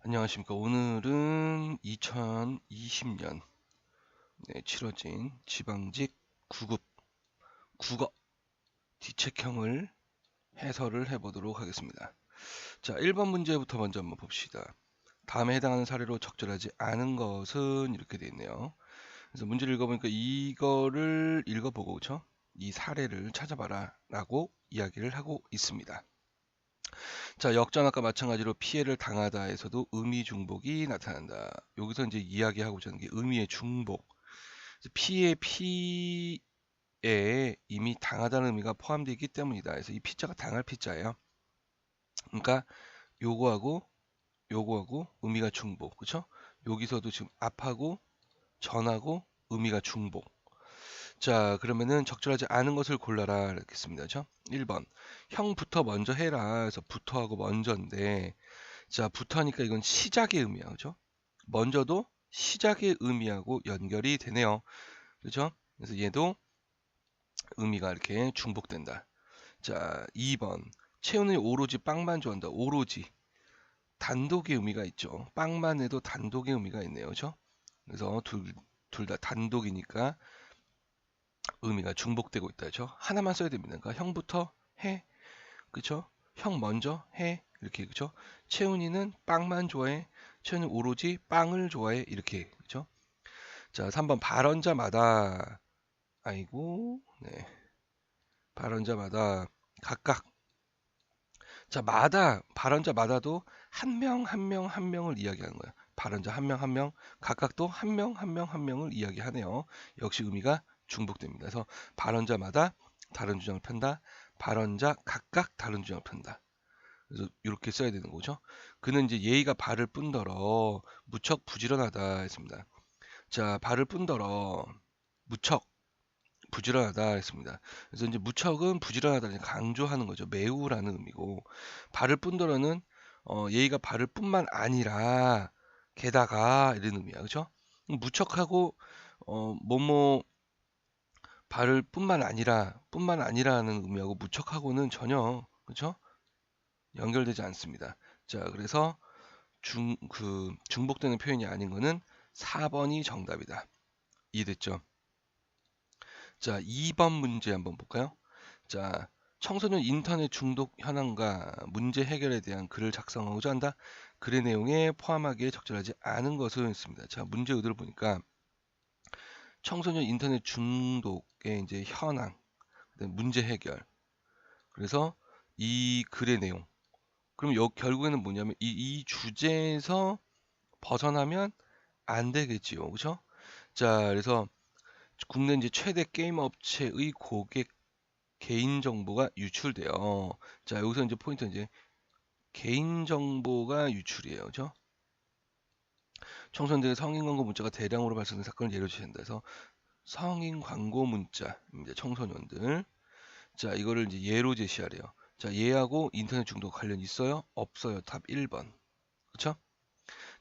안녕하십니까. 오늘은 2020년 치러진 지방직 9급 국어 뒤책형을 해설을 해보도록 하겠습니다. 자, 1번 문제부터 먼저 한번 봅시다. 다음에 해당하는 사례로 적절하지 않은 것은 이렇게 되어 있네요. 그래서 문제를 읽어보니까 이거를 읽어보고, 그쵸? 이 사례를 찾아봐라 라고 이야기를 하고 있습니다. 자, 역전압과 마찬가지로 피해를 당하다에서도 의미 중복이 나타난다. 여기서 이제 이야기하고자 하는 게 의미의 중복. 피해에 이미 당하다는 의미가 포함되어 있기 때문이다. 그래서 이 피자가 당할 피자예요. 그러니까 요거하고 의미가 중복. 그쵸? 여기서도 지금 앞하고 전하고 의미가 중복. 자, 그러면은 적절하지 않은 것을 골라라 이렇게 씁니다. 그죠? 1번. 형부터 먼저 해라. 그래서 부터하고 먼저인데, 자, 부터하니까 이건 시작의 의미야. 그죠? 먼저도 시작의 의미하고 연결이 되네요. 그죠? 그래서 얘도 의미가 이렇게 중복된다. 자, 2번. 채우는 오로지 빵만 좋아한다. 오로지. 단독의 의미가 있죠. 빵만 해도 단독의 의미가 있네요. 그죠? 그래서 둘 다 단독이니까 의미가 중복되고 있다. 그죠? 하나만 써야 됩니다. 그러니까 형부터 해. 그죠? 형 먼저 해. 이렇게. 그죠? 채훈이는 빵만 좋아해. 채훈이 오로지 빵을 좋아해. 이렇게. 그죠? 자, 3번 발언자마다 아이고. 네. 발언자마다 각각 자, 발언자마다도 한 명, 한 명, 한 명을 이야기하는 거예요. 발언자 한 명, 한 명, 각각도 한 명, 한 명, 한 명을 이야기하네요. 역시 의미가 중복됩니다. 그래서 발언자마다 다른 주장을 편다. 발언자 각각 다른 주장을 편다. 그래서 이렇게 써야 되는 거죠. 그는 이제 예의가 바를 뿐더러 무척 부지런하다 했습니다. 자, 바를 뿐더러 무척 부지런하다 했습니다. 그래서 이제 무척은 부지런하다를 강조하는 거죠. 매우라는 의미고 바를 뿐더러는 예의가 바를 뿐만 아니라 게다가 이런 의미야. 그렇죠? 무척하고 뭐뭐 바를 뿐만 아니라는 의미하고 무척하고는 전혀 그렇죠? 연결되지 않습니다. 자, 그래서 중복되는 표현이 아닌 거는 4번이 정답이다. 이해됐죠? 자, 2번 문제 한번 볼까요? 자, 청소년 인터넷 중독 현황과 문제 해결에 대한 글을 작성하고자 한다. 글의 내용에 포함하기에 적절하지 않은 것을 있습니다. 자, 문제 의도를 보니까 청소년 인터넷 중독의 이제 현황, 문제 해결. 그래서 이 글의 내용. 그럼 결국에는 뭐냐면 이 주제에서 벗어나면 안 되겠지요. 그렇죠? 자, 그래서 국내 이제 최대 게임 업체의 고객 개인 정보가 유출돼요. 자, 여기서 이제 포인트 이제 개인 정보가 유출이에요. 그죠? 청소년들의 성인 광고 문자가 대량으로 발생된 사건을 예로 들신다 해서 성인 광고 문자입니다. 청소년들. 자, 이거를 이제 예로 제시하래요. 자, 얘하고 인터넷 중독 관련 있어요? 없어요. 답 1번. 그쵸?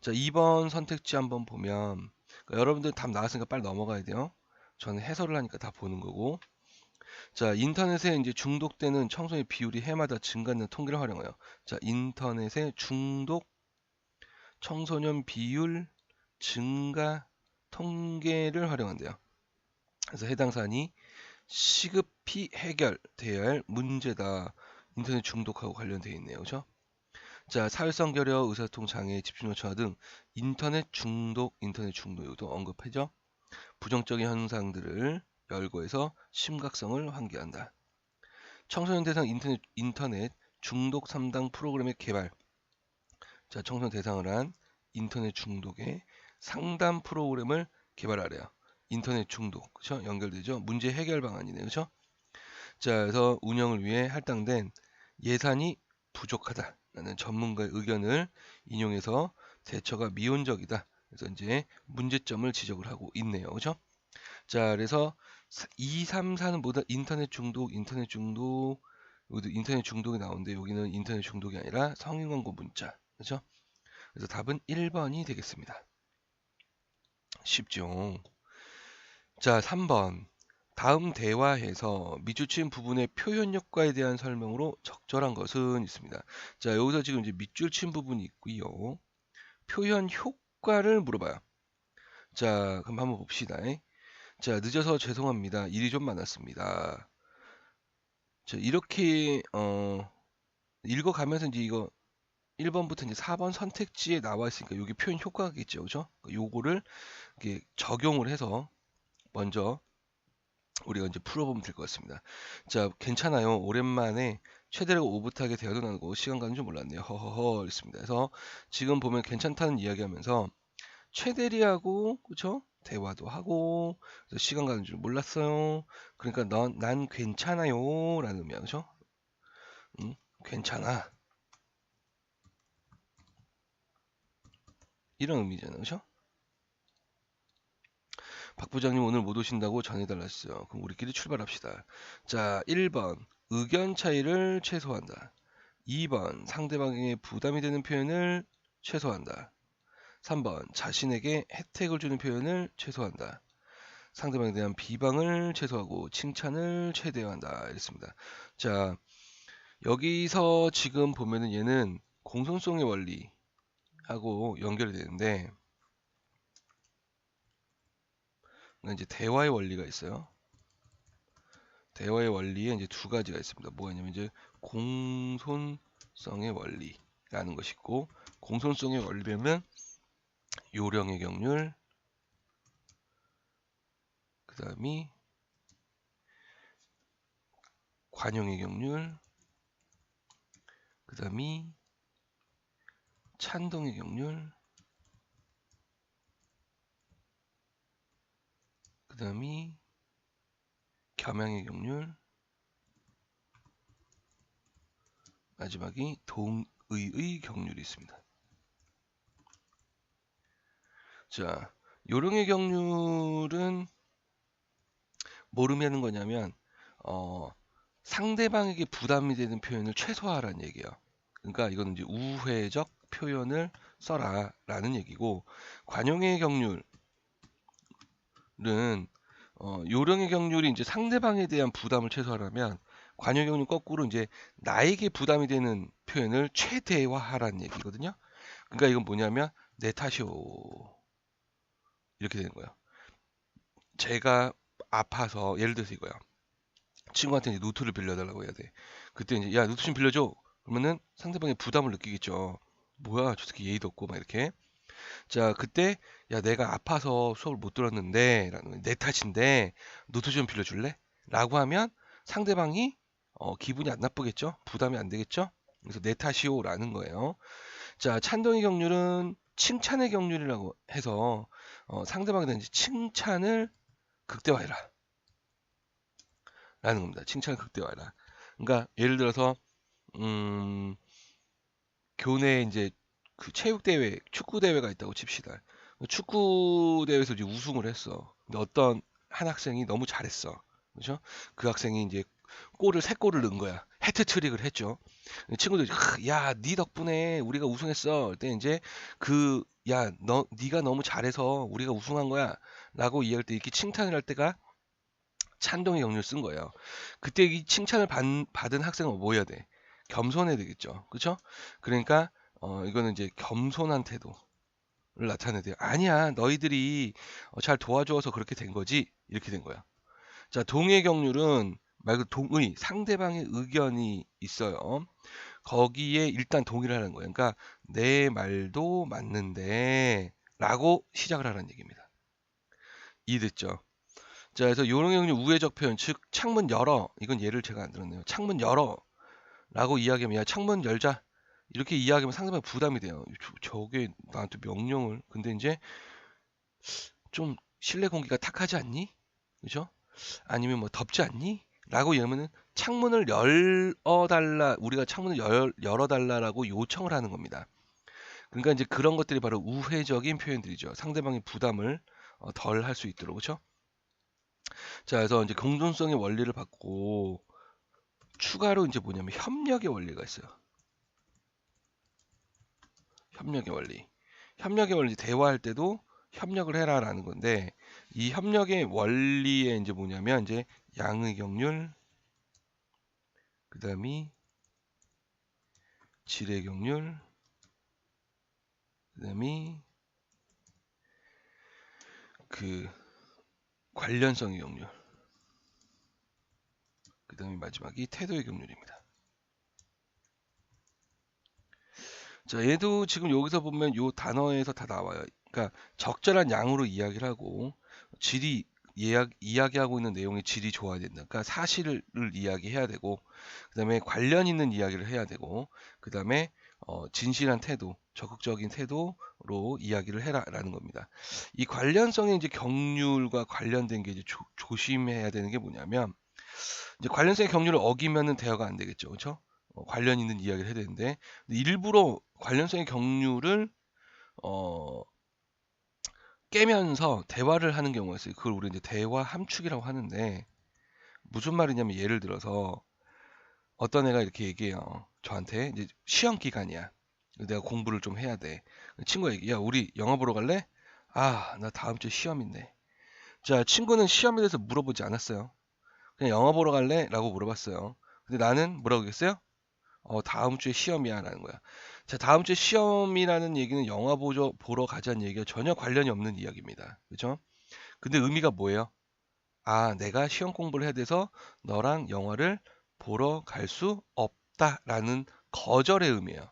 자, 2번 선택지 한번 보면 그러니까 여러분들 답 나왔으니까 빨리 넘어가야 돼요. 저는 해설을 하니까 다 보는 거고. 자, 인터넷에 이제 중독되는 청소년 비율이 해마다 증가하는 통계를 활용해요. 자, 인터넷의 중독 청소년 비율 증가 통계를 활용한대요. 그래서 해당 사안이 시급히 해결돼야 할 문제다. 인터넷 중독하고 관련되어 있네요. 그죠? 자, 사회성 결여, 의사소통 장애, 집중력 저하 등 인터넷 중독도 언급하죠. 부정적인 현상들을 열거해서 심각성을 환기한다. 청소년 대상 인터넷 중독 3당 프로그램의 개발. 자, 청소년 대상을 한 인터넷 중독의 상담 프로그램을 개발하래요. 인터넷 중독, 그쵸? 연결되죠? 문제 해결 방안이네요, 그쵸? 자, 그래서 운영을 위해 할당된 예산이 부족하다라는 전문가의 의견을 인용해서 대처가 미온적이다. 그래서 이제 문제점을 지적을 하고 있네요, 그쵸? 자, 그래서 2, 3, 4는 모두 여기도 인터넷 중독이 나오는데 여기는 인터넷 중독이 아니라 성인 광고 문자, 그렇죠? 그래서 답은 1번이 되겠습니다. 쉽죠? 자, 3번. 다음 대화에서 밑줄친 부분의 표현 효과에 대한 설명으로 적절한 것은 있습니다. 자, 여기서 지금 이제 밑줄친 부분이 있고요. 표현 효과를 물어봐요. 자, 그럼 한번 봅시다. 자, 늦어서 죄송합니다. 일이 좀 많았습니다. 자, 이렇게 읽어가면서 이제 이거 1번부터 이제 4번 선택지에 나와 있으니까 여기 표현 효과겠죠, 그죠? 요거를 이렇게 적용을 해서 먼저 우리가 이제 풀어보면 될 것 같습니다. 자, 괜찮아요. 오랜만에 최대라고 오붓하게 대화도 나누고 시간 가는 줄 몰랐네요. 허허허 했습니다. 그래서 지금 보면 괜찮다는 이야기하면서 최대리하고 그쵸? 대화도 하고 그래서 시간 가는 줄 몰랐어요. 그러니까 난 괜찮아요 라는 의미야. 그죠? 괜찮아. 이런 의미잖아요. 그죠? 박 부장님 오늘 못 오신다고 전해달라 했어요. 그럼 우리끼리 출발합시다. 자, 1번 의견 차이를 최소화한다. 2번 상대방에게 부담이 되는 표현을 최소화한다. 3번 자신에게 혜택을 주는 표현을 최소화한다. 상대방에 대한 비방을 최소화하고 칭찬을 최대화한다. 이랬습니다. 자, 여기서 지금 보면은 얘는 공손성의 원리하고 연결이 되는데 이제 대화의 원리가 있어요. 대화의 원리에 이제 두 가지가 있습니다. 뭐가 있냐면 이제 공손성의 원리라는 것이 있고 공손성의 원리라면 요령의 경률, 그 다음이 관용의 경률, 그 다음이 찬동의 경률, 그 다음이 겸양의 경률, 마지막이 동의의 경률이 있습니다. 자, 요령의 경률은 뭘 의미하는 거냐면 상대방에게 부담이 되는 표현을 최소화하라는 얘기예요. 그러니까 이건 이제 우회적 표현을 써라라는 얘기고 관용의 경률은 요령의 경률이 이제 상대방에 대한 부담을 최소화하려면 관용의 경률 거꾸로 이제 나에게 부담이 되는 표현을 최대화하라는 얘기거든요. 그러니까 이건 뭐냐면 내 탓이오 이렇게 되는 거예요. 제가 아파서 예를 들어서 이거야. 친구한테 이제 노트를 빌려달라고 해야 돼. 그때 이제 야 노트 좀 빌려줘. 그러면은 상대방이 부담을 느끼겠죠. 뭐야 저 새끼 예의도 없고 막 이렇게. 자 그때 야 내가 아파서 수업을 못 들었는데 라는 내 탓인데 노트 좀 빌려줄래? 라고 하면 상대방이 기분이 안 나쁘겠죠? 부담이 안 되겠죠? 그래서 내 탓이오 라는 거예요. 자 찬동의 경률은 칭찬의 경률이라고 해서 상대방에 대한 칭찬을 극대화해라 라는 겁니다. 칭찬을 극대화해라. 그러니까 예를 들어서 교내에 이제 그 체육 대회, 축구 대회가 있다고 칩시다. 축구 대회에서 이제 우승을 했어. 근데 어떤 한 학생이 너무 잘했어. 그죠? 그 학생이 이제 골을 세 골을 넣은 거야. 해트트릭을 했죠. 친구들이 야, 네 덕분에 우리가 우승했어. 그때 이제 그 야, 네가 너무 잘해서 우리가 우승한 거야라고 이해할 때 이렇게 칭찬을 할 때가 찬동의 경륜을 쓴 거예요. 그때 이 칭찬을 받은 학생은 뭐 해야 돼? 겸손해야 되겠죠. 그렇죠? 그러니까 이거는 이제 겸손한 태도를 나타내야 돼요. 아니야, 너희들이 잘 도와줘서 그렇게 된 거지. 이렇게 된 거야. 자, 동의 경률은 말 그대로 동의, 상대방의 의견이 있어요. 거기에 일단 동의를 하는 거예요. 그러니까 내 말도 맞는데 라고 시작을 하라는 얘기입니다. 이해됐죠? 자, 그래서 요런 경우 우회적 표현, 즉 창문 열어. 이건 예를 제가 안 들었네요. 창문 열어라고 이야기하면 야 창문 열자. 이렇게 이야기하면 상대방이 부담이 돼요. 저게 나한테 명령을. 근데 이제 좀 실내 공기가 탁하지 않니? 그죠? 아니면 뭐 덥지 않니? 라고 이러면은 창문을 열어달라. 우리가 창문을 열어달라라고 요청을 하는 겁니다. 그러니까 이제 그런 것들이 바로 우회적인 표현들이죠. 상대방이 부담을 덜 할 수 있도록 그렇죠? 자, 그래서 이제 공존성의 원리를 받고 추가로 이제 뭐냐면 협력의 원리가 있어요. 협력의 원리. 협력의 원리 대화할 때도 협력을 해라라는 건데 이 협력의 원리에 이제 뭐냐면 이제 양의 경률, 그다음이 질의 경률, 그다음이 그 관련성의 경률, 그다음에 마지막이 태도의 경률입니다. 자, 얘도 지금 여기서 보면 요 단어에서 다 나와요. 그러니까 적절한 양으로 이야기를 하고 질이 이야기하고 있는 내용의 질이 좋아야 된다. 그러니까 사실을 이야기해야 되고, 그다음에 관련 있는 이야기를 해야 되고, 그다음에 진실한 태도, 적극적인 태도로 이야기를 해라라는 겁니다. 이 관련성의 이제 경률과 관련된 게 이제 조심해야 되는 게 뭐냐면, 이제 관련성의 경률을 어기면은 대화가 안 되겠죠, 그렇죠? 관련 있는 이야기를 해야 되는데 일부러 관련성의 경률을 어, 깨면서 대화를 하는 경우가 있어요. 그걸 우리 이제 대화 함축이라고 하는데 무슨 말이냐면 예를 들어서 어떤 애가 이렇게 얘기해요. 저한테 이제 시험 기간이야. 내가 공부를 좀 해야 돼. 친구가 얘기, 야 우리 영화 보러 갈래? 아, 나 다음 주에 시험 있네. 자, 친구는 시험에 대해서 물어보지 않았어요. 그냥 영화 보러 갈래? 라고 물어봤어요. 근데 나는 뭐라고 했어요? 다음 주에 시험이야 라는 거야. 자, 다음 주에 시험이라는 얘기는 영화 보러 가자는 얘기가 전혀 관련이 없는 이야기입니다. 그죠? 근데 의미가 뭐예요? 아, 내가 시험 공부를 해야 돼서 너랑 영화를 보러 갈 수 없다라는 거절의 의미예요.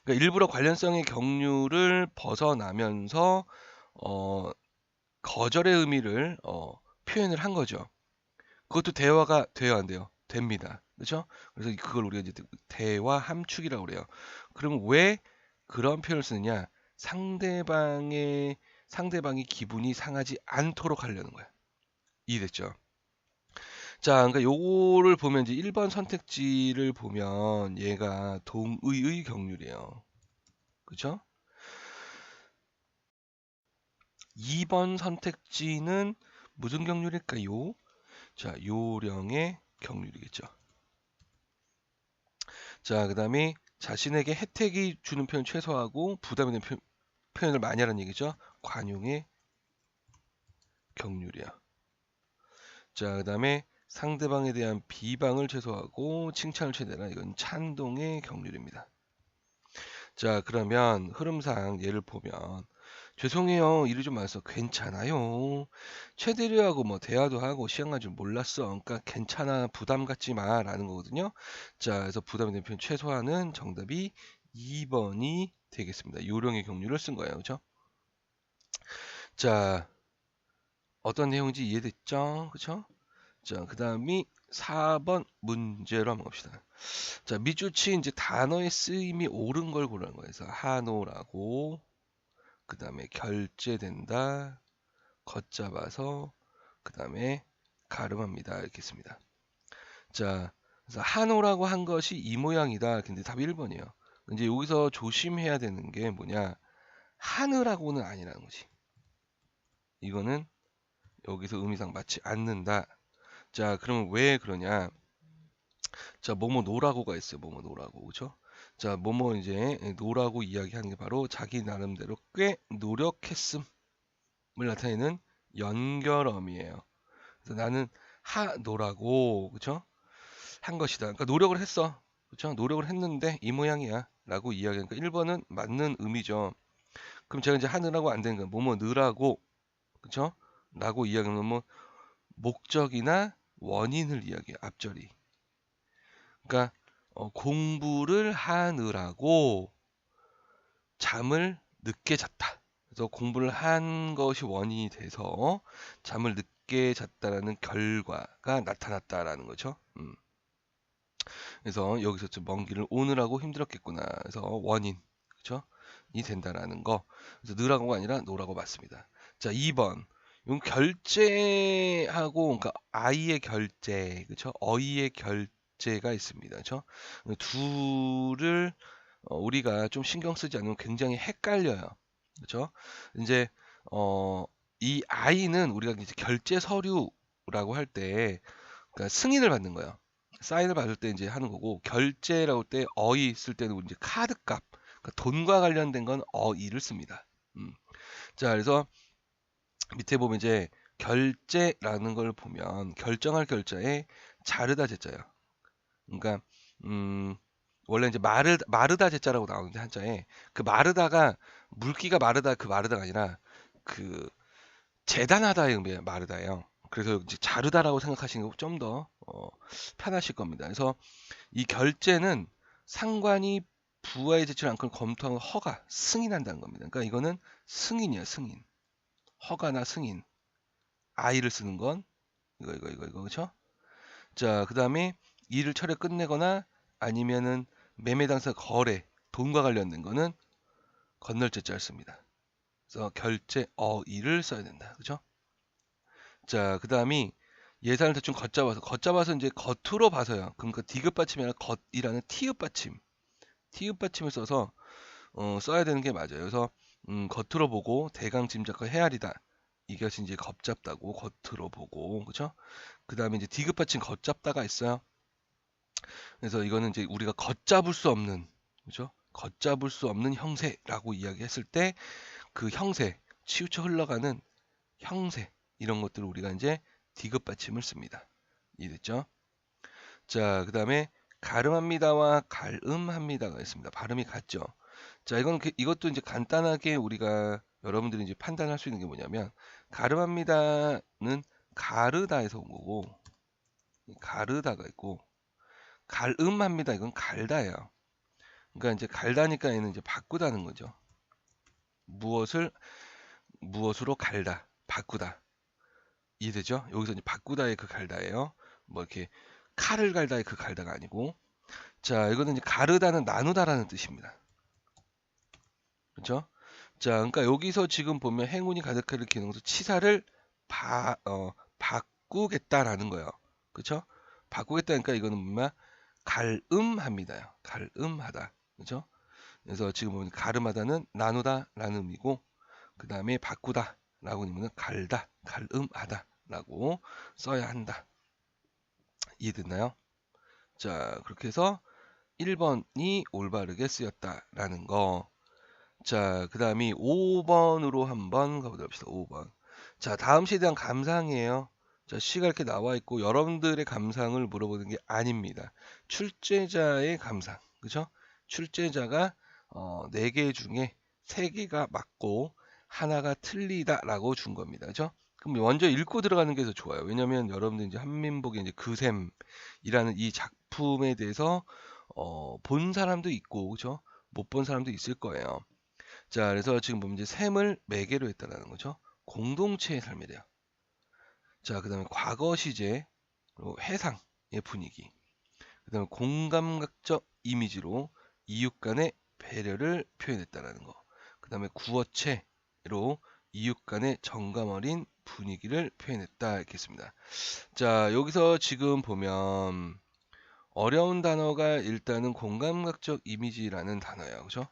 그러니까 일부러 관련성의 경류를 벗어나면서 어, 거절의 의미를 표현을 한 거죠. 그것도 대화가 돼요, 안 돼요? 됩니다. 그렇죠? 그래서 그걸 우리가 이제 대화 함축이라고 그래요. 그럼 왜 그런 표현을 쓰느냐? 상대방이 기분이 상하지 않도록 하려는 거야. 이해됐죠? 자, 그러니까 요거를 보면 이제 1번 선택지를 보면 얘가 동의의 경률이에요. 그죠? 2번 선택지는 무슨 경률일까요? 자, 요령의 경률이겠죠. 자, 그다음에 자신에게 혜택이 주는 표현 최소화하고 부담이 되는 표현을 많이 하라는 얘기죠. 관용의 경률이야. 자, 그다음에 상대방에 대한 비방을 최소화하고 칭찬을 최대한, 이건 찬동의 경률입니다. 자, 그러면 흐름상 얘를 보면 죄송해요. 일이 좀 많아서 괜찮아요. 최대리하고 뭐 대화도 하고 시간 간 줄 몰랐어. 그러니까 괜찮아. 부담 갖지 마라는 거거든요. 자, 그래서 부담이 되는 표현 최소화는 정답이 2번이 되겠습니다. 요령의 경률을 쓴 거예요. 그렇죠? 자, 어떤 내용인지 이해됐죠? 그렇죠? 자, 그다음이 4번 문제로 한번 갑시다. 자, 밑줄치 이제 단어의 쓰임이 옳은 걸 고르는 거예요. 그래서 한오라고, 그 다음에 결제된다, 걷잡아서, 그 다음에 가름합니다. 이렇게 씁니다. 자, 그래서 한오라고 한 것이 이 모양이다. 근데 답이 1번이에요. 이제 여기서 조심해야 되는 게 뭐냐? 하느라고는 아니라는 거지. 이거는 여기서 의미상 맞지 않는다. 자, 그러면 왜 그러냐? 자, 뭐뭐 노라고가 있어요. 뭐뭐 노라고. 그죠? 자, 뭐뭐 이제 노라고 이야기하는 게 바로 자기 나름대로 꽤 노력했음을 나타내는 연결어미예요. 그래서 나는 노라고, 그죠? 한 것이다. 그러니까 노력을 했어. 그죠? 노력을 했는데 이 모양이야. 라고 이야기하니까 1번은 맞는 의미죠. 그럼 제가 이제 하느라고 안 되는 거야. 뭐뭐 느라고, 그죠? 라고 이야기하면 뭐 목적이나 원인을 이야기해. 앞절이. 그러니까 공부를 하느라고 잠을 늦게 잤다. 그래서 공부를 한 것이 원인이 돼서 잠을 늦게 잤다라는 결과가 나타났다라는 거죠. 그래서 여기서 좀 먼 길을 오느라고 힘들었겠구나. 그래서 원인, 그렇죠? 이 된다라는 거. 그래서 느라고가 아니라 노라고 맞습니다. 자, 2번. 이건 결제하고, 그러니까 아이의 결제, 그렇죠? 어이의 결제가 있습니다. 그렇죠? 둘을 우리가 좀 신경 쓰지 않으면 굉장히 헷갈려요. 그렇죠? 이제 이 아이는 우리가 이제 결제 서류라고 할 때 그러니까 승인을 받는 거예요. 사인을 받을 때 이제 하는 거고 결제라고 할 때 어이 쓸 때는 이제 카드값, 그러니까 돈과 관련된 건 어이를 씁니다. 자, 그래서 밑에 보면 이제 결제라는 걸 보면 결정할 결자에 자르다 제자예요. 그러니까 원래 이제 마르다 제자라고 나오는데 한자에 그 마르다가 물기가 마르다 그 마르다가 아니라 그 재단하다의 의미의 마르다예요. 그래서 이제 자르다라고 생각하시는 게 좀 더 편하실 겁니다. 그래서 이 결제는 상관이 부하의 제출을 안건 검토한 허가, 승인한다는 겁니다. 그러니까 이거는 승인이야, 승인. 허가나 승인. 아이를 쓰는 건 이거 그렇죠? 자, 그다음에 일을 철회 끝내거나 아니면은 매매 당사 거래, 돈과 관련된 거는 건널제자를 씁니다. 그래서 결제 어의를 써야 된다. 그죠? 자, 그다음이 예산을 대충 걷잡아서 이제 겉으로 봐서요. 그러니까 디귿 받침이 아니라 겉이라는 티읕 받침. 티읕 받침을 써서 써야 되는 게 맞아요. 그래서 겉으로 보고 대강 짐작과 헤아리다. 이것이 이제 겉잡다고 겉으로 보고 그죠? 그다음에 이제 디귿 받침 겉잡다가 있어요. 그래서 이거는 이제 우리가 걷잡을 수 없는 그죠? 걷잡을 수 없는 형세라고 이야기했을 때 그 형세, 치우쳐 흘러가는 형세 이런 것들을 우리가 이제 디귿 받침을 씁니다. 이해됐죠? 자, 그다음에 가름합니다와 갈음합니다가 있습니다. 발음이 같죠? 자, 이것도 이제 간단하게 우리가 여러분들이 이제 판단할 수 있는 게 뭐냐면 가름합니다는 가르다에서 온 거고 가르다가 있고 갈음합니다. 이건 갈다예요. 그러니까 이제 갈다니까 얘는 이제 바꾸다는 거죠. 무엇으로 갈다, 바꾸다. 이해되죠? 여기서 이제 바꾸다의 그 갈다예요. 뭐 이렇게 칼을 갈다의 그 갈다가 아니고. 자, 이거는 이제 가르다는 나누다라는 뜻입니다. 그렇죠? 자, 그러니까 여기서 지금 보면 행운이 가득할 기능에서 치사를 바꾸겠다라는 거예요. 그렇죠? 바꾸겠다니까 이거는 뭐냐? 갈음합니다요. 갈음하다. 그렇죠? 그래서 지금 보면 가름하다는 나누다라는 의미고 그 다음에 바꾸다라고 하면 갈다, 갈음하다라고 써야 한다. 이해됐나요? 자, 그렇게 해서 1번이 올바르게 쓰였다라는 거. 자, 그 다음이 5번으로 한번 가보도록 합시다. 5번. 자, 다음 시에 대한 감상이에요. 자, 시가 이렇게 나와 있고 여러분들의 감상을 물어보는 게 아닙니다. 출제자의 감상. 그죠? 출제자가 4개 중에 3개가 맞고 하나가 틀리다라고 준 겁니다. 그죠? 그럼 먼저 읽고 들어가는 게 더 좋아요. 왜냐면 여러분들 이제 한민복의 이제 그샘이라는 이 작품에 대해서 본 사람도 있고, 그죠? 못 본 사람도 있을 거예요. 자, 그래서 지금 보면 이제 샘을 매개로 했다라는 거죠. 공동체의 삶이래요. 자, 그다음에 과거 시제, 그리고 해상의 분위기, 그다음에 공감각적 이미지로 이웃 간의 배려를 표현했다라는 거. 그다음에 구어체로 이웃 간의 정감 어린 분위기를 표현했다 이렇겠습니다. 자, 여기서 지금 보면 어려운 단어가 일단은 공감각적 이미지라는 단어예요. 그죠?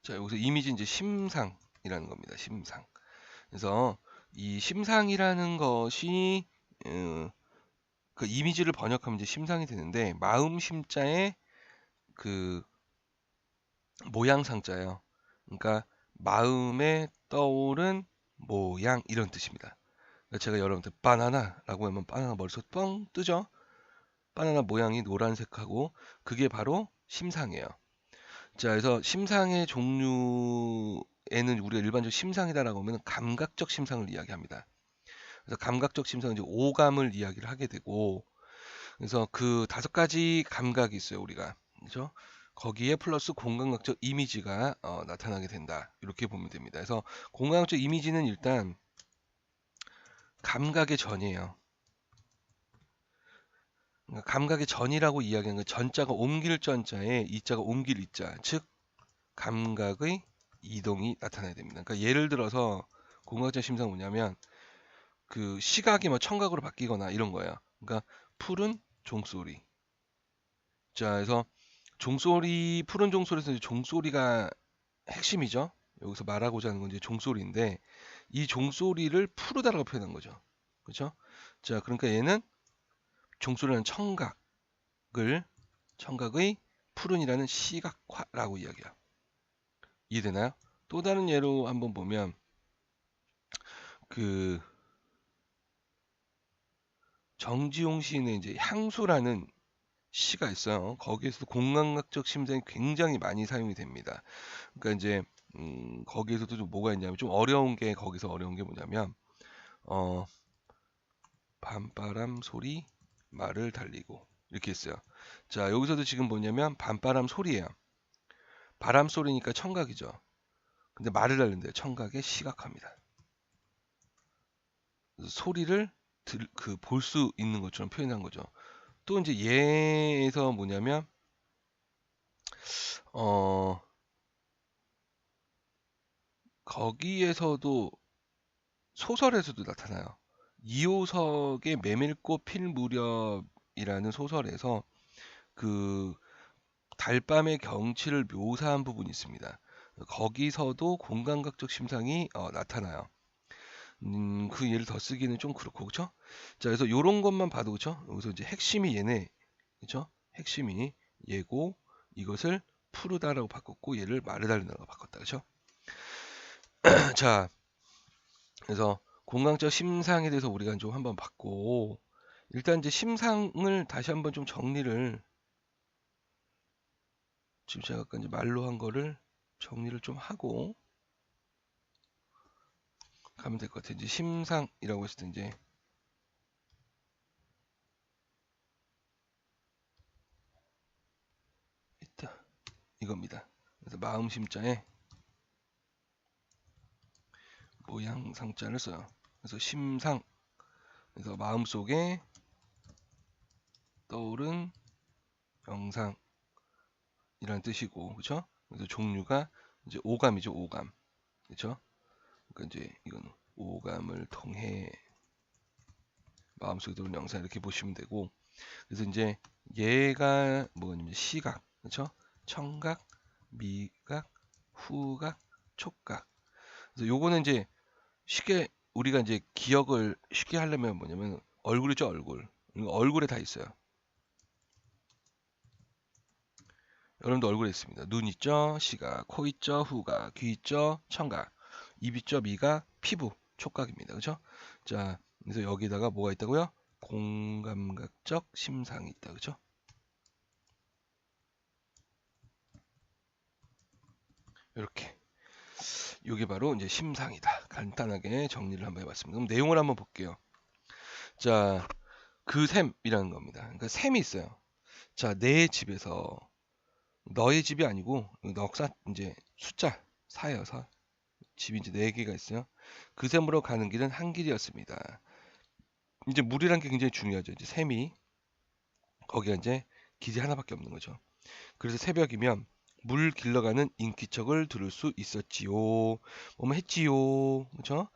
자, 여기서 이미지 이제 심상이라는 겁니다. 심상. 그래서 이 심상이라는 것이 그 이미지를 번역하면 이제 심상이 되는데 마음 심자에 그 모양 상자예요. 그러니까 마음에 떠오른 모양 이런 뜻입니다. 그러니까 제가 여러분들 바나나라고 하면 바나나 머릿속 뻥 뜨죠? 바나나 모양이 노란색하고 그게 바로 심상이에요. 자, 그래서 심상의 종류에는 우리가 일반적 심상이다라고 하면 감각적 심상을 이야기합니다. 그래서 감각적 심상은 이제 오감을 이야기를 하게 되고, 그래서 그 5가지 감각이 있어요, 우리가. 그죠? 거기에 플러스 공감각적 이미지가 나타나게 된다. 이렇게 보면 됩니다. 그래서 공감각적 이미지는 일단 감각의 전이에요. 그러니까 감각의 전이라고 이야기하는 건 전자가 옮길 전자에 이자가 옮길 이자, 즉 감각의 이동이 나타나야 됩니다. 그러니까 예를 들어서 공각적 심상은 뭐냐면 그 시각이 뭐 청각으로 바뀌거나 이런 거예요. 그러니까 푸른 종소리. 자, 그래서 종소리, 푸른 종소리에서 종소리가 핵심이죠. 여기서 말하고자 하는 건 이제 종소리인데 이 종소리를 푸르다라고 표현한 거죠. 그렇죠? 자, 그러니까 얘는 종소리는 청각의 푸른이라는 시각화라고 이야기해요. 이해되나요? 또 다른 예로 한번 보면 그 정지용 시인의 이제 향수라는 시가 있어요. 거기에서 공감각적 심상이 굉장히 많이 사용이 됩니다. 그러니까 이제 거기에서도 좀 뭐가 있냐면 좀 어려운 게 거기서 어려운 게 뭐냐면 어 밤바람 소리 말을 달리고 이렇게 있어요. 자, 여기서도 지금 뭐냐면 밤바람 소리예요. 바람 소리니까 청각이죠. 근데 말을 달린대요. 청각에 시각합니다. 소리를 볼 수 있는 것처럼 표현한 거죠. 또 이제 얘에서 뭐냐면 어 거기에서도 소설에서도 나타나요. 이호석의 메밀꽃 필 무렵이라는 소설에서 그 달밤의 경치를 묘사한 부분이 있습니다. 거기서도 공감각적 심상이 나타나요. 그 예를 더 쓰기는 좀 그렇고, 그쵸? 자, 그래서 요런 것만 봐도, 그쵸? 여기서 이제 핵심이 얘네, 그쵸? 핵심이 얘고, 이것을 푸르다라고 바꿨고, 얘를 마르달린다라고 바꿨다, 그쵸? 자, 그래서 공강적 심상에 대해서 우리가 좀 한번 봤고, 일단 이제 심상을 다시 한번 좀 정리를, 지금 제가 아까 이제 말로 한 거를 정리를 좀 하고 가면 될 것 같아요. 이제 심상이라고 했을 때 이제 이겁니다. 그래서 마음 심자에 모양 상자를 써요. 그래서 심상, 그래서 마음속에 떠오른 영상이라는 뜻이고, 그렇죠? 그래서 종류가 이제 오감이죠, 오감, 그렇죠? 그러니까 이제 이건 오감을 통해 마음속에 떠오른 영상 이렇게 보시면 되고, 그래서 이제 얘가 뭐냐면 시각, 그렇죠? 청각, 미각, 후각, 촉각. 그래서 요거는 이제 쉽게 우리가 이제 기억을 쉽게 하려면 뭐냐면 얼굴이죠, 얼굴. 얼굴에 다 있어요. 여러분도 얼굴에 있습니다. 눈 있죠, 시각, 코 있죠, 후각, 귀 있죠, 청각, 입 있죠, 미각, 피부, 촉각입니다. 그렇죠? 자, 그래서 여기다가 뭐가 있다고요? 공감각적 심상이 있다. 그렇죠? 이렇게. 이게 바로 이제 심상이다. 간단하게 정리를 한번 해봤습니다. 그럼 내용을 한번 볼게요. 자, 그 셈이라는 겁니다. 그러니까 셈이 있어요. 자, 내 집에서 너의 집이 아니고 넉사 이제 숫자 사여서 집이 이제 4개가 있어요. 그 셈으로 가는 길은 한 길이었습니다. 이제 물이란 게 굉장히 중요하죠. 이제 셈이 거기가 이제 길이 하나밖에 없는 거죠. 그래서 새벽이면 물 길러가는 인기척을 들을 수 있었지요. 뭐뭐 했지요. 그렇죠?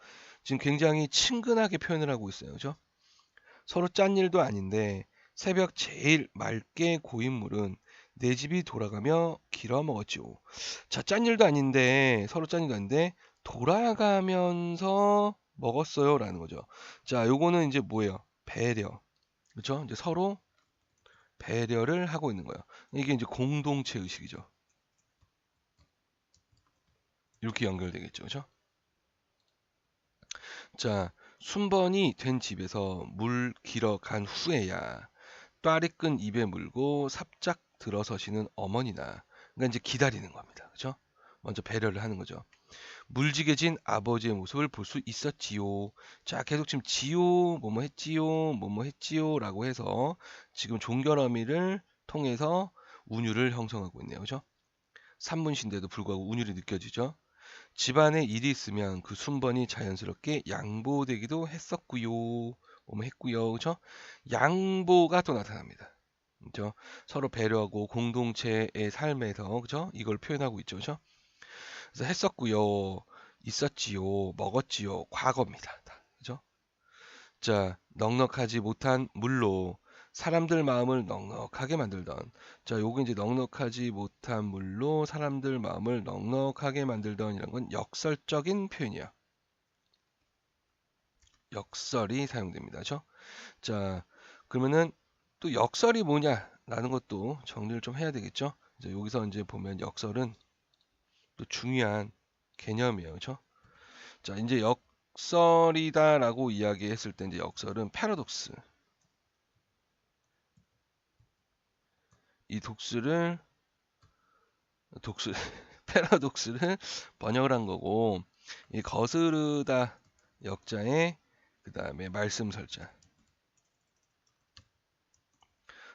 지금 굉장히 친근하게 표현을 하고 있어요. 그렇죠? 서로 짠 일도 아닌데 새벽 제일 맑게 고인 물은 내 집이 돌아가며 길어 먹었지요. 자, 짠 일도 아닌데 서로 짠 일도 아닌데 돌아가면서 먹었어요라는 거죠. 자, 요거는 이제 뭐예요? 배려. 그렇죠? 이제 서로 배려를 하고 있는 거예요. 이게 이제 공동체 의식이죠. 이렇게 연결되겠죠. 그렇죠? 자, 순번이 된 집에서 물 길어 간 후에야 따리끈 입에 물고 삽작 들어서시는 어머니나, 그러니까 이제 기다리는 겁니다. 그렇죠? 먼저 배려를 하는 거죠. 물지개진 아버지의 모습을 볼 수 있었지요. 자, 계속 지금 지요, 뭐뭐 했지요, 뭐뭐 했지요라고 해서 지금 종결어미를 통해서 운율을 형성하고 있네요. 그죠? 산문시인데도 불구하고 운율이 느껴지죠. 집안에 일이 있으면 그 순번이 자연스럽게 양보되기도 했었고요. 뭐뭐 했고요. 그죠? 양보가 또 나타납니다. 그죠? 서로 배려하고 공동체의 삶에서 그죠? 이걸 표현하고 있죠. 그죠? 그래서 했었고요. 있었지요. 먹었지요. 과거입니다. 그죠? 자, 넉넉하지 못한 물로 사람들 마음을 넉넉하게 만들던. 자, 요거 이제 넉넉하지 못한 물로 사람들 마음을 넉넉하게 만들던 이런 건 역설적인 표현이야. 역설이 사용됩니다. 그죠? 자, 그러면은 또 역설이 뭐냐라는 것도 정리를 좀 해야 되겠죠? 이제 여기서 이제 보면 역설은 또 중요한 개념이에요. 그죠? 자, 이제 역설이다라고 이야기했을 때 이제 역설은 패러독스. 이 독스를 패러독스를 번역을 한 거고, 이 거스르다 역자에 그 다음에 말씀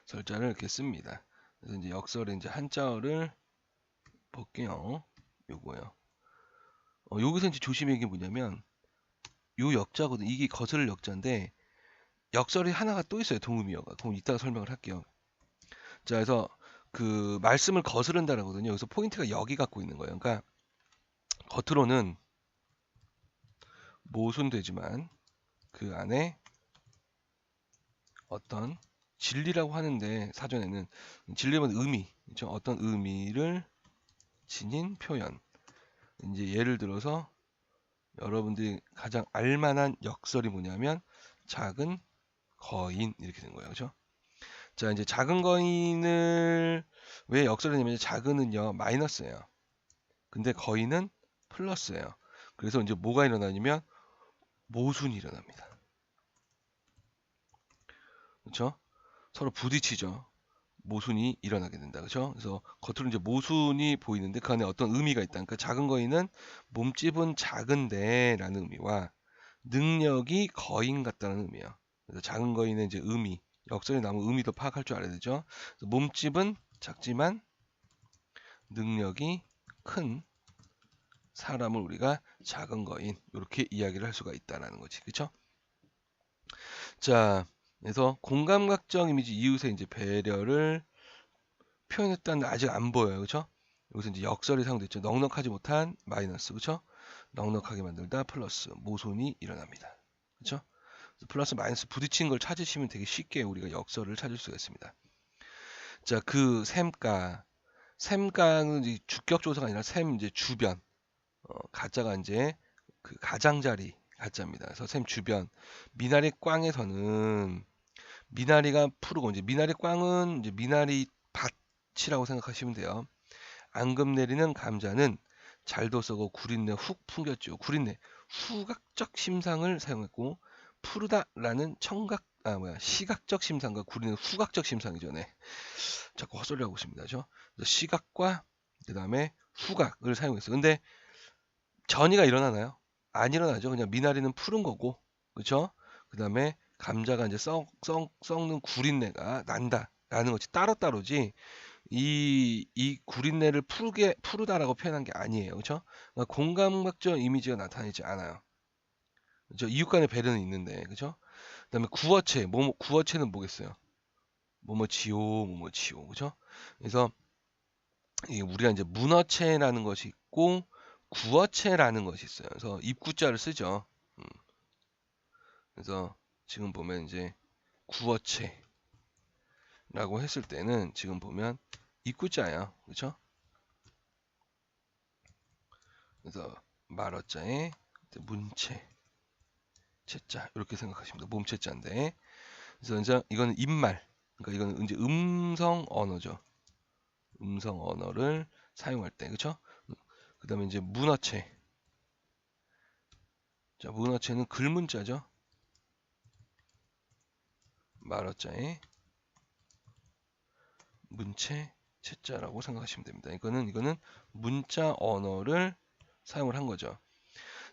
설자를 이렇게 씁니다. 그래서 이제 역설의 이제 한자어를 볼게요. 요거요. 여기서 이제 조심해야 게 뭐냐면 요 역자거든. 이게 거스를 역자인데 역설이 하나가 또 있어요. 동음이어가. 그럼 이따가 설명을 할게요. 자, 그래서 그 말씀을 거스른다라거든요. 여기서 포인트가 여기 갖고 있는 거예요. 그러니까 겉으로는 모순되지만 그 안에 어떤 진리라고 하는데 사전에는 진리는 의미, 그렇죠? 어떤 의미를 지닌 표현. 이제 예를 들어서 여러분들이 가장 알만한 역설이 뭐냐면 작은 거인 이렇게 된 거예요, 그렇죠? 자, 이제 작은 거인을 왜 역설을 내냐면 작은은요 마이너스예요. 근데 거인은 플러스예요. 그래서 이제 뭐가 일어나냐면 모순이 일어납니다. 그렇죠? 서로 부딪히죠. 모순이 일어나게 된다. 그렇죠? 그래서 겉으로 이제 모순이 보이는데 그 안에 어떤 의미가 있다. 그러니까 작은 거인은 몸집은 작은데라는 의미와 능력이 거인 같다는 의미예요. 그래서 작은 거인은 이제 의미, 역설에 나오는 의미도 파악할 줄 알아야 되죠. 몸집은 작지만 능력이 큰 사람을 우리가 작은 거인 이렇게 이야기를 할 수가 있다라는 거지. 그렇죠? 자, 그래서 공감각적 이미지 이웃의 이제 배려를 표현했다는 아직 안 보여요. 그렇죠? 여기서 이제 역설이 사용됐죠. 넉넉하지 못한 마이너스. 그렇죠? 넉넉하게 만들다 플러스 모순이 일어납니다. 그렇죠? 플러스 마이너스 부딪힌 걸 찾으시면 되게 쉽게 우리가 역설을 찾을 수가 있습니다. 자, 그 샘가는 이제 주격 조사가 아니라 샘 이제 주변. 가짜가 이제 그 가장자리 가짜입니다. 그래서 샘 주변 미나리 꽝에서는 미나리가 푸르고 이제 미나리 꽝은 이제 미나리 밭이라고 생각하시면 돼요. 앙금 내리는 감자는 잘도 썩어 구린내 훅 풍겼죠. 구린내 후각적 심상을 사용했고 푸르다라는 시각적 심상과 구린내 후각적 심상이죠. 네. 자꾸 헛소리 하고 있습니다. 그죠? 시각과 그 다음에 후각을 사용했어요. 근데 전이가 일어나나요? 안 일어나죠. 그냥 미나리는 푸른 거고, 그렇죠? 그 다음에 감자가 이제 썩는 구린내가 난다라는 것이 따로따로지. 이 구린내를 푸르다라고 표현한 게 아니에요. 그렇죠? 그러니까 공감각적 이미지가 나타나지 않아요. 그렇죠? 이웃 간의 배려는 있는데, 그렇죠? 그다음에 구어체, 구어체는 뭐겠어요? 뭐뭐지오, 그렇죠? 그래서 우리가 이제 문어체라는 것이 있고 구어체라는 것이 있어요. 그래서 입구자를 쓰죠. 음, 그래서 지금 보면 이제 구어체라고 했을 때는 지금 보면 입구자예요. 그렇죠? 그래서 말어자에 문체, 체자 이렇게 생각하시면 돼요. 몸체자인데. 그래서 이제 이거는 입말. 그러니까 이거는 이제 음성 언어죠. 음성 언어를 사용할 때, 그렇죠? 그다음에 이제 문어체. 자, 문어체는 글문자죠. 말어자에 문체 체자라고 생각하시면 됩니다. 이거는 문자 언어를 사용을 한 거죠.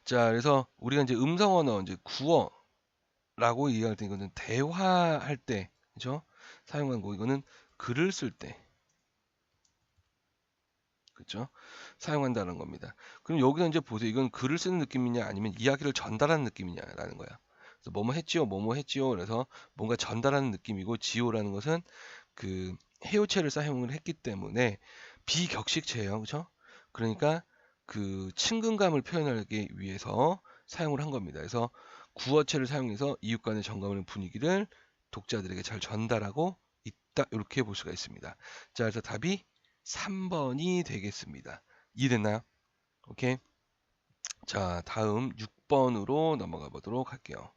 자, 그래서 우리가 이제 음성 언어 이제 구어라고 얘기할 때 이거는 대화할 때, 그죠? 사용한 거 이거는 글을 쓸 때, 그죠? 사용한다는 겁니다. 그럼 여기서 이제 보세요. 이건 글을 쓰는 느낌이냐 아니면 이야기를 전달하는 느낌이냐라는 거야. 그래서 뭐뭐 했지요. 그래서 뭔가 전달하는 느낌이고 지오라는 것은 그 해요체를 사용을 했기 때문에 비격식체예요. 그렇죠? 그러니까 그 친근감을 표현하기 위해서 사용을 한 겁니다. 그래서 구어체를 사용해서 이웃 간의 정감을 분위기를 독자들에게 잘 전달하고 있다. 이렇게 볼 수가 있습니다. 자, 그래서 답이 3번이 되겠습니다. 이해됐나요? 오케이. 자, 다음 6번으로 넘어가 보도록 할게요.